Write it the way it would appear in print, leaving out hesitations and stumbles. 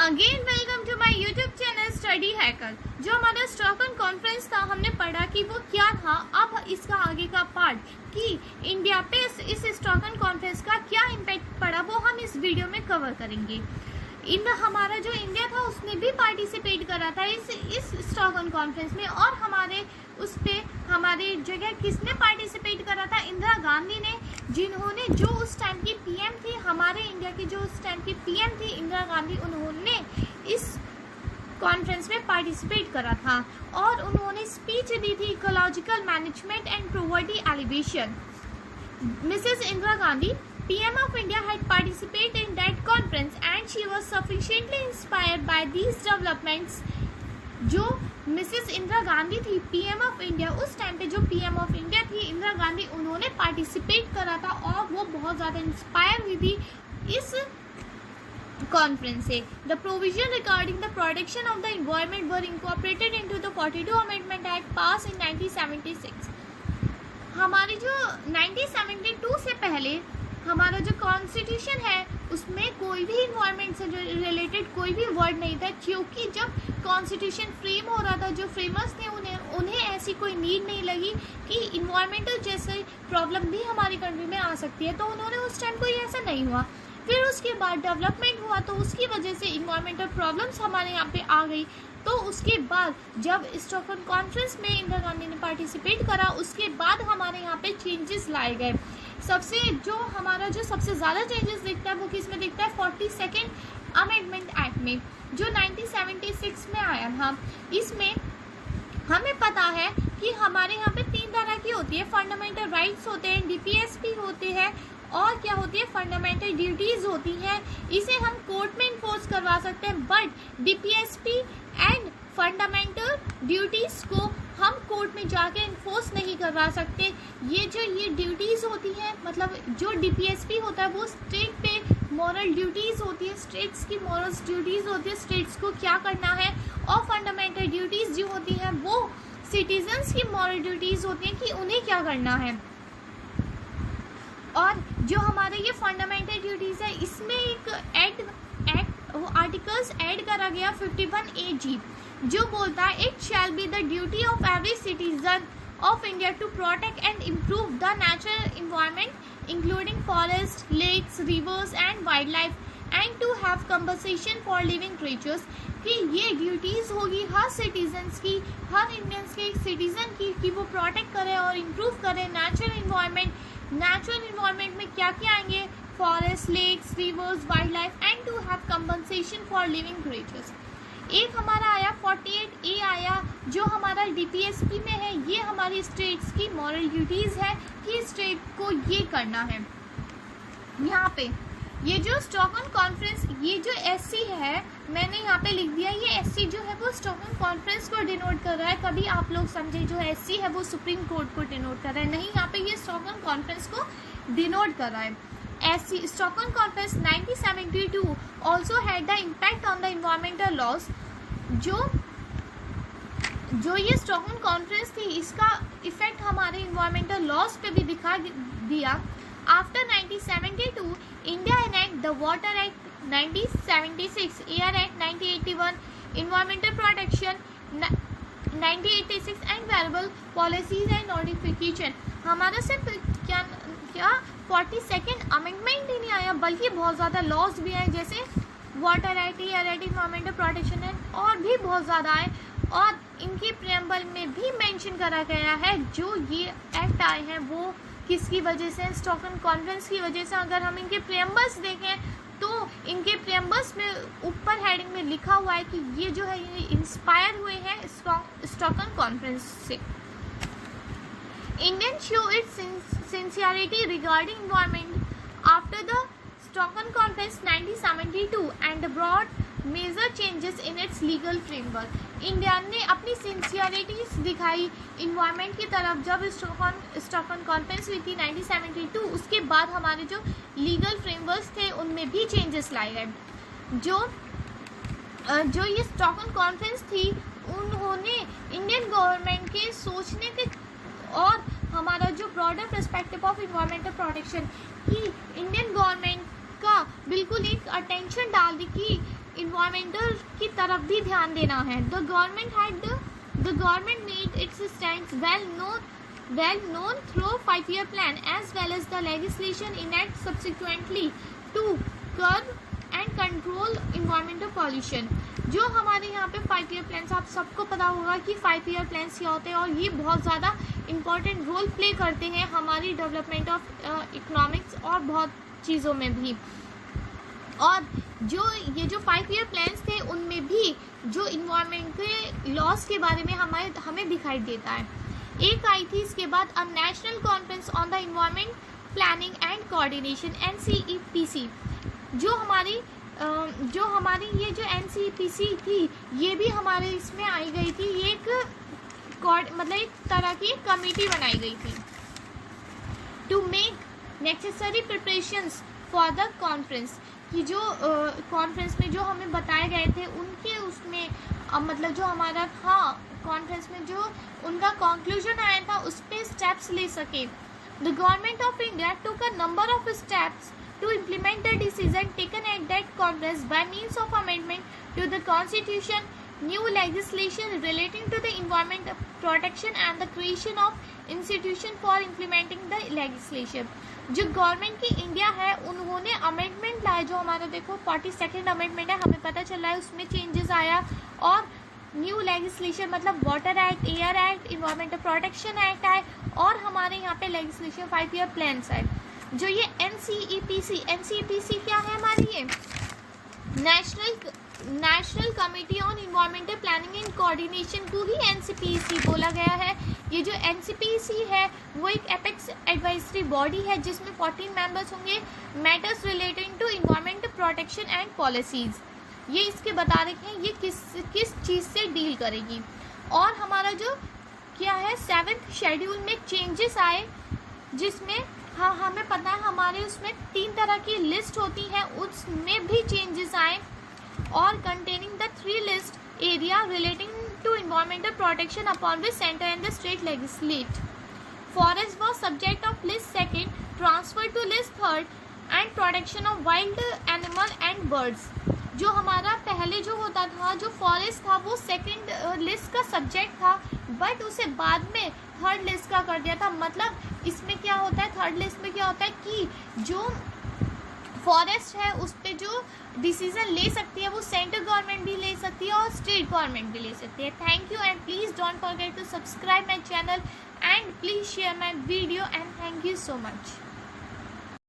Again welcome to my YouTube channel study hacker. जो हमारा Stockholm conference था हमने पढ़ा कि वो क्या था। अब इसका आगे का पार्ट कि इंडिया पे इस स्टॉकहोम कॉन्फ्रेंस का क्या इम्पैक्ट पड़ा वो हम इस वीडियो में कवर करेंगे। हमारा जो इंडिया था उसने भी पार्टिसिपेट करा था इस स्टॉकहोम कॉन्फ्रेंस में, और हमारे उस पे हमारे जगह किसने पार्टिसिपेट करा था? इंदिरा गांधी ने, जिन्होंने जो उस टाइम की पीएम थी, हमारे इंडिया की जो उस टाइम की पीएम थी इंदिरा गांधी, उन्होंने इस कॉन्फ्रेंस में पार्टिसिपेट करा था और उन्होंने स्पीच दी थी ecological management and poverty alleviation. Mrs Indira Gandhi, PM of India, had participated in that conference and she was sufficiently inspired by these developments। जो मिसेस इंदिरा गांधी थी PM ऑफ इंडिया, उस टाइम पे जो PM ऑफ इंडिया थी इंदिरा गांधी, उन्होंने participate करा था और वो बहुत ज़्यादा इंस्पायर हुई थी इस कॉन्फ्रेंस से। The provision regarding the protection of the environment were incorporated into the 42 amendment act pass in 1976। हमारी जो 1972 से पहले हमारा जो कॉन्स्टिट्यूशन है उसमें कोई भी इन्वायरमेंट से जो रिलेटेड कोई भी वर्ड नहीं था, क्योंकि जब कॉन्स्टिट्यूशन फ्रेम हो रहा था जो फ्रेमर्स थे उन्हें ऐसी कोई नीड नहीं लगी कि इन्वायरमेंटल जैसे प्रॉब्लम भी हमारी कंट्री में आ सकती है, तो उन्होंने उस टाइम कोई ऐसा नहीं हुआ। फिर उसके बाद डेवलपमेंट हुआ तो उसकी वजह से इन्वायरमेंटल प्रॉब्लम्स हमारे यहाँ पे आ गई। तो उसके बाद जब स्टॉकहोम कॉन्फ्रेंस में इंदिरा गांधी ने पार्टिसिपेट करा, उसके बाद हमारे यहाँ पे चेंजेस लाए गए। सबसे ज़्यादा चेंजेस दिखता है वो किस में दिखता है? 42nd अमेंडमेंट एक्ट में, जो 1976 में आया था। इसमें हमें पता है कि हमारे यहाँ पे 3 तरह की होती है, फंडामेंटल राइट्स होते हैं, DPSP होते हैं, और क्या होती है? फंडामेंटल ड्यूटीज़ होती हैं। इसे हम कोर्ट में इन्फोर्स करवा सकते हैं, but DPSP and fundamental duties को हम कोर्ट में जाके इन्फोर्स नहीं करवा सकते। ये ड्यूटीज़ होती हैं, मतलब जो DPSP होता है वो स्टेट पे मॉरल ड्यूटीज़ होती है, स्टेट्स की मॉरल ड्यूटीज़ होती है, स्टेट्स को क्या करना है। और फंडामेंटल ड्यूटीज़ जो होती हैं वो सिटीजन्स की मॉरल ड्यूटीज़ होती हैं कि उन्हें क्या करना है। और जो हमारे ये फंडामेंटल ड्यूटीज़ है इसमें एक आर्टिकल्स ऐड करा गया 51AG, जो बोलता है it shall be the duty of every citizen of India to protect and improve the natural environment including forest, lakes, rivers and wildlife and to have compensation for living creatures. कि ये duties होगी हर citizens की, हर Indians के एक citizen की, कि वो protect करें और इम्प्रूव करें नेचुरल इन्वायरमेंट। नेचुरल इन्वायरमेंट में क्या क्या आएंगे? Forest, lakes, rivers, wildlife and to have compensation for living creatures. एक हमारा आया 48A आया, जो हमारा DPSP में है। ये हमारी स्टेट्स की मॉरल ड्यूटीज़ है कि स्टेट को ये करना है। यहाँ पे ये जो स्टॉकहोम कॉन्फ्रेंस, ये जो SC है मैंने यहाँ पे लिख दिया, ये SC जो है वो स्टॉकहोम कॉन्फ्रेंस को डिनोट कर रहा है। कभी आप लोग समझे जो SC है वो सुप्रीम कोर्ट को डिनोट कर रहा है, नहीं, यहाँ पे ये स्टॉकहोम कॉन्फ्रेंस को डिनोट कर रहा है। SC Stockholm conference 1972 also had the impact on the environmental laws। जो ये स्टॉकहोम कॉन्फ्रेंस थी इसका इफेक्ट हमारे इन्वायरमेंटल लॉज पे भी दिखा दिया। After 1972 India enact the water act 1976, air act 1981, environmental protection 1986 and variable policies and notification. हमारा सिर्फ क्या 42nd अमेंडमेंट ही नहीं आया, बल्कि बहुत ज़्यादा लॉज भी आए, जैसे water act, air act, environmental protection act, और भी बहुत ज़्यादा आए। और इनकी प्रियम्बल में भी मेंशन करा गया है जो ये एक्ट आए हैं वो किसकी वजह से? स्टॉकहोम कॉन्फ्रेंस की वजह से। अगर हम इनके प्रियम्बल्स देखें तो इनके प्रियम्बल्स में ऊपर हेडिंग में लिखा हुआ है कि ये जो है ये इंस्पायर हुए हैं स्टॉकहोम कॉन्फ्रेंस से। Indian show it's sincerity regarding environment after the Stockholm Conference 1972 and brought major changes in its legal framework। India ने अपनी सिंसियरिटी दिखाई इन्वायरमेंट की तरफ जब स्टॉकहोम कॉन्फ्रेंस हुई थी 1972। उसके बाद हमारे जो लीगल फ्रेमवर्क्स थे उनमें भी चेंजेस लाए गए। जो ये स्टॉकहोम कॉन्फ्रेंस थी उन्होंने इंडियन गवर्नमेंट के सोचने के और हमारा जो broader perspective of environmental protection की इंडियन गवर्नमेंट का बिल्कुल एक अटेंशन डाल दी कि इन्वायरमेंटल की तरफ भी ध्यान देना है। The government made it's stands well known through 5-year plan as well as the legislation enacted subsequently to curb and control environmental pollution। जो हमारे यहाँ पे 5-year plans, आप सबको पता होगा कि 5-year plans क्या होते हैं और ये बहुत ज़्यादा इम्पॉर्टेंट रोल प्ले करते हैं हमारी डेवलपमेंट ऑफ इकोनॉमिक्स और बहुत चीज़ों में भी। और जो 5-year प्लान्स थे उनमें भी जो इन्वायरमेंट के लॉस के बारे में हमें दिखाई देता है। एक आई थी इसके बाद a national conference on the environment planning and coordination NCEPC। जो हमारी ये जो NCEPC थी ये भी हमारे इसमें आई गई थी। ये एक तरह की कमेटी बनाई गई थी to make necessary preparations for the conference. कि जो कॉन्फ्रेंस में जो हमें बताए गए थे उनके उसमें मतलब जो हमारा था कॉन्फ्रेंस में जो उनका कंक्लूजन आया था उस पर स्टेप्स ले सके। The government of India took a number of steps to implement the decision taken at that congress by means of amendment to the constitution, new legislation relating to the environment protection and the creation of institution for implementing the legislation। जो government की India है उन्होंने amendment लाया, जो हमारा देखो 42nd amendment है, हमें पता चल रहा है उसमें चेंजेस आया। और न्यू लेजिस्लेशन मतलब water act, air act, environmental protection act आए और हमारे यहाँ पे लेजिस्लेशन 5-year प्लान्स आए। जो ये NCEPC क्या है हमारी, ये national committee on environmental planning and coordination को ही NCEPC बोला गया है। ये जो NCEPC है वो एक एपेक्स एडवाइजरी बॉडी है जिसमें 14 मेंबर्स होंगे। Matters relating to environmental protection and policies, ये इसके बता रखे हैं ये किस चीज़ से डील करेगी। और हमारा जो क्या है 7th शेड्यूल में चेंजेस आए जिसमें हाँ हमें पता है हमारे उसमें 3 तरह की लिस्ट होती है, उसमें भी चेंजेस आए। और containing the 3 list area relating to environmental protection upon which centre and the state legislate. Forest was subject of list 2nd, transfer to list 3rd and protection of wild animal and birds. जो हमारा पहले जो होता था जो forest था वो 2nd list का सब्जेक्ट था, बट उसे बाद में 3rd लिस्ट का कर दिया था। मतलब इसमें क्या होता है 3rd लिस्ट में क्या होता है कि जो फॉरेस्ट है उस पर जो डिसीजन ले सकती है वो सेंट्रल गवर्नमेंट भी ले सकती है और स्टेट गवर्नमेंट भी ले सकती है। Thank you and please don't forget to subscribe my channel and please share my video and thank you so much.